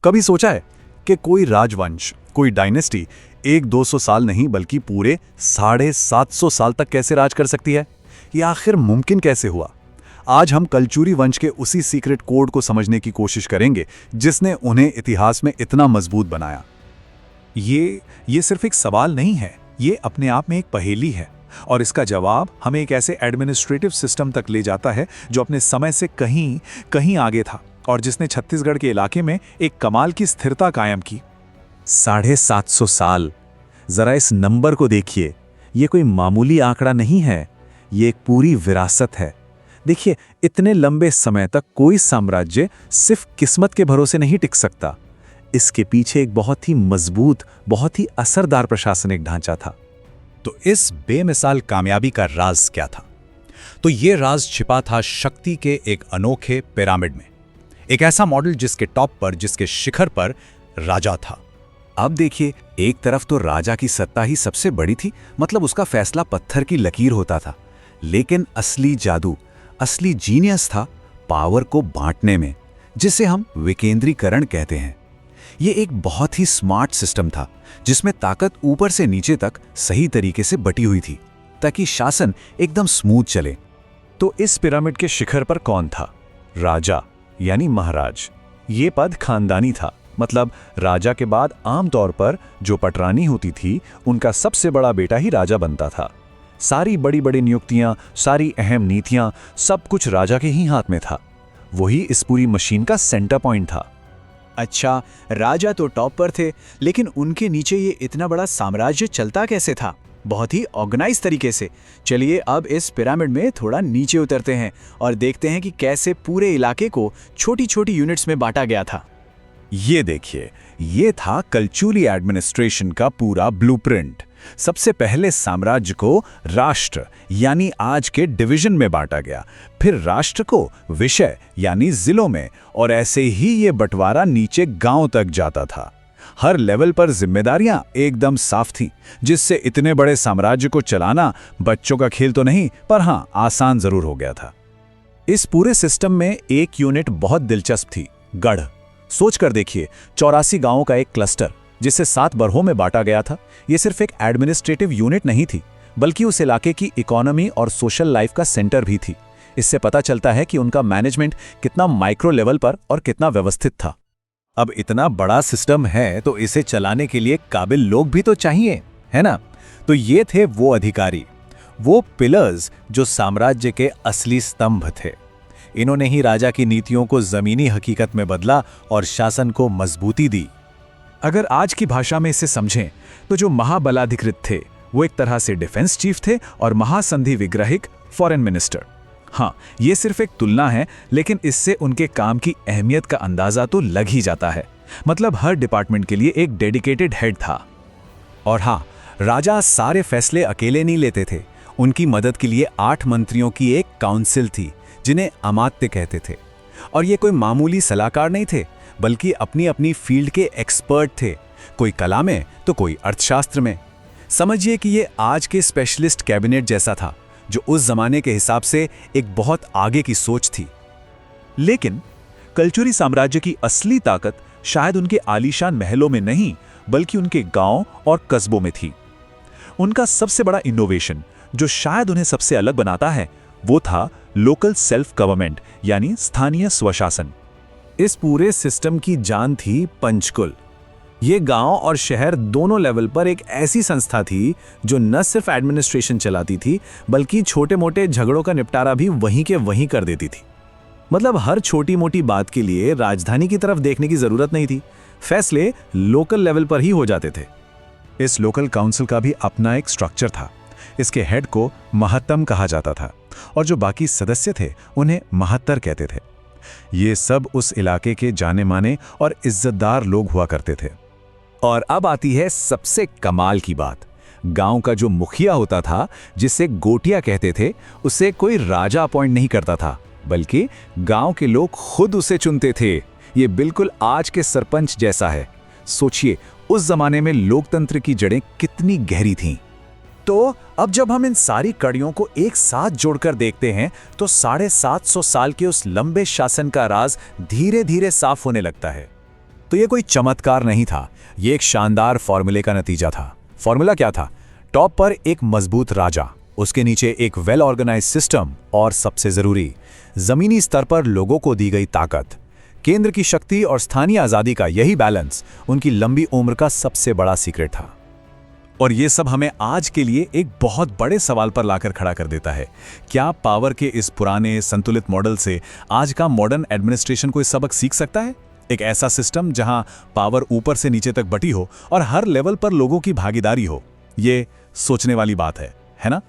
कभी सोचा है कि कोई राजवंश, कोई डायनेस्टी 100-200 साल नहीं बल्कि पूरे 750 साल तक कैसे राज कर सकती है? ये आखिर मुमकिन कैसे हुआ? आज हम कलचुरी वंश के उसी सीक्रेट कोड को समझने की कोशिश करेंगे जिसने उन्हें इतिहास में इतना मजबूत बनाया। ये सिर्फ एक सवाल नहीं है, ये अपने आप में एक पहेली है और इसका जवाब हमें एक ऐसे एडमिनिस्ट्रेटिव सिस्टम तक ले जाता है जो अपने समय से कहीं कहीं आगे था और जिसने छत्तीसगढ़ के इलाके में एक कमाल की स्थिरता कायम की। 750 साल, जरा इस नंबर को देखिए। ये कोई मामूली आंकड़ा नहीं है, ये एक पूरी विरासत है। देखिए, इतने लंबे समय तक कोई साम्राज्य सिर्फ किस्मत के भरोसे नहीं टिक सकता। इसके पीछे एक बहुत ही मजबूत, बहुत ही असरदार प्रशासनिक ढांचा था। तो इस बेमिसाल कामयाबी का राज क्या था? तो ये राज छिपा था शक्ति के एक अनोखे पिरामिड में। एक ऐसा मॉडल जिसके टॉप पर, जिसके शिखर पर राजा था। अब देखिए, एक तरफ तो राजा की सत्ता ही सबसे बड़ी थी, मतलब उसका फैसला पत्थर की लकीर होता था। लेकिन असली जादू, असली जीनियस था पावर को बांटने में, जिसे हम विकेंद्रीकरण कहते हैं। ये एक बहुत ही स्मार्ट सिस्टम था जिसमें ताकत ऊपर से नीचे तक सही तरीके से बटी हुई थी ताकि शासन एकदम स्मूथ चले। तो इस पिरामिड के शिखर पर कौन था? राजा, यानी महाराज। ये पद खानदानी था, मतलब राजा के बाद आमतौर पर जो पटरानी होती थी उनका सबसे बड़ा बेटा ही राजा बनता था। सारी बड़ी बड़ी नियुक्तियां, सारी अहम नीतियां, सब कुछ राजा के ही हाथ में था। वही इस पूरी मशीन का सेंटर पॉइंट था। अच्छा, राजा तो टॉप पर थे, लेकिन उनके नीचे ये इतना बड़ा साम्राज्य चलता कैसे था? बहुत ही ऑर्गेनाइज तरीके से। चलिए अब इस पिरामिड में थोड़ा नीचे उतरते हैं और देखते हैं कि कैसे पूरे इलाके को छोटी छोटी यूनिट्स में बांटा गया था। ये देखिए, ये था कलचुरी एडमिनिस्ट्रेशन का पूरा ब्लूप्रिंट। सबसे पहले साम्राज्य को राष्ट्र यानी आज के डिवीजन में बांटा गया, फिर राष्ट्र को विषय यानी जिलों में, और ऐसे ही ये बंटवारा नीचे गांव तक जाता था। हर लेवल पर जिम्मेदारियां एकदम साफ थी, जिससे इतने बड़े साम्राज्य को चलाना बच्चों का खेल तो नहीं, पर हां, आसान जरूर हो गया था। इस पूरे सिस्टम में एक यूनिट बहुत दिलचस्प थी, गढ़। सोच कर देखिए, 84 गांवों का एक क्लस्टर जिसे 7 बरहों में बांटा गया था। ये सिर्फ एक एडमिनिस्ट्रेटिव यूनिट नहीं थी, बल्कि उस इलाके की इकोनॉमी और सोशल लाइफ का सेंटर भी थी। इससे पता चलता है कि उनका मैनेजमेंट कितना माइक्रो लेवल पर और कितना व्यवस्थित था। अब इतना बड़ा सिस्टम है तो इसे चलाने के लिए काबिल लोग भी तो चाहिए, है ना? तो ये थे वो अधिकारी, वो पिलर्स जो साम्राज्य के असली स्तंभ थे। इन्होंने ही राजा की नीतियों को जमीनी हकीकत में बदला और शासन को मजबूती दी। अगर आज की भाषा में इसे समझें तो जो महाबलाधिकृत थे वो एक तरह से डिफेंस चीफ थे और महासंधि विग्रहिक फॉरेन मिनिस्टर। हाँ, ये सिर्फ एक तुलना है, लेकिन इससे उनके काम की अहमियत का अंदाजा तो लग ही जाता है। मतलब हर डिपार्टमेंट के लिए एक डेडिकेटेड हेड था। और हाँ, राजा सारे फैसले अकेले नहीं लेते थे। उनकी मदद के लिए 8 मंत्रियों की एक काउंसिल थी जिन्हें अमात्य कहते थे। और ये कोई मामूली सलाहकार नहीं थे, बल्कि अपनी अपनी फील्ड के एक्सपर्ट थे, कोई कला में तो कोई अर्थशास्त्र में। समझिए कि ये आज के स्पेशलिस्ट कैबिनेट जैसा था, जो उस जमाने के हिसाब से एक बहुत आगे की सोच थी। लेकिन कलचुरी साम्राज्य की असली ताकत शायद उनके आलीशान महलों में नहीं, बल्कि उनके गांव और कस्बों में थी। उनका सबसे बड़ा इनोवेशन, जो शायद उन्हें सबसे अलग बनाता है, वो था लोकल सेल्फ गवर्नमेंट यानी स्थानीय स्वशासन। इस पूरे सिस्टम की जान थी पंचकुल। ये गांव और शहर दोनों लेवल पर एक ऐसी संस्था थी जो न सिर्फ एडमिनिस्ट्रेशन चलाती थी, बल्कि छोटे मोटे झगड़ों का निपटारा भी वहीं के वहीं कर देती थी। मतलब हर छोटी मोटी बात के लिए राजधानी की तरफ देखने की जरूरत नहीं थी, फैसले लोकल लेवल पर ही हो जाते थे। इस लोकल काउंसिल का भी अपना एक स्ट्रक्चर था। इसके हेड को महत्तम कहा जाता था और जो बाकी सदस्य थे उन्हें महत्तर कहते थे। ये सब उस इलाके के जाने माने और इज्जतदार लोग हुआ करते थे। और अब आती है सबसे कमाल की बात। गांव का जो मुखिया होता था, जिसे गोटिया कहते थे, उसे कोई राजा अपॉइंट नहीं करता था, बल्कि गांव के लोग खुद उसे चुनते थे। ये बिल्कुल आज के सरपंच जैसा है। सोचिए, उस जमाने में लोकतंत्र की जड़ें कितनी गहरी थीं। तो अब जब हम इन सारी कड़ियों को एक साथ जोड़कर देखते हैं तो 750 साल के उस लंबे शासन का राज धीरे धीरे साफ होने लगता है। तो ये कोई चमत्कार नहीं था, ये एक शानदार फॉर्मूले का नतीजा था। फॉर्मूला क्या था? टॉप पर एक मजबूत राजा, उसके नीचे एक वेल ऑर्गेनाइज सिस्टम और सबसे जरूरी, जमीनी स्तर पर लोगों को दी गई ताकत। केंद्र की शक्ति और स्थानीय आजादी का यही बैलेंस उनकी लंबी उम्र का सबसे बड़ा सीक्रेट था। और ये सब हमें आज के लिए एक बहुत बड़े सवाल पर लाकर खड़ा कर देता है। क्या पावर के इस पुराने संतुलित मॉडल से आज का मॉडर्न एडमिनिस्ट्रेशन कोई सबक सीख सकता है? एक ऐसा सिस्टम जहां पावर ऊपर से नीचे तक बटी हो और हर लेवल पर लोगों की भागीदारी हो। ये सोचने वाली बात है ना?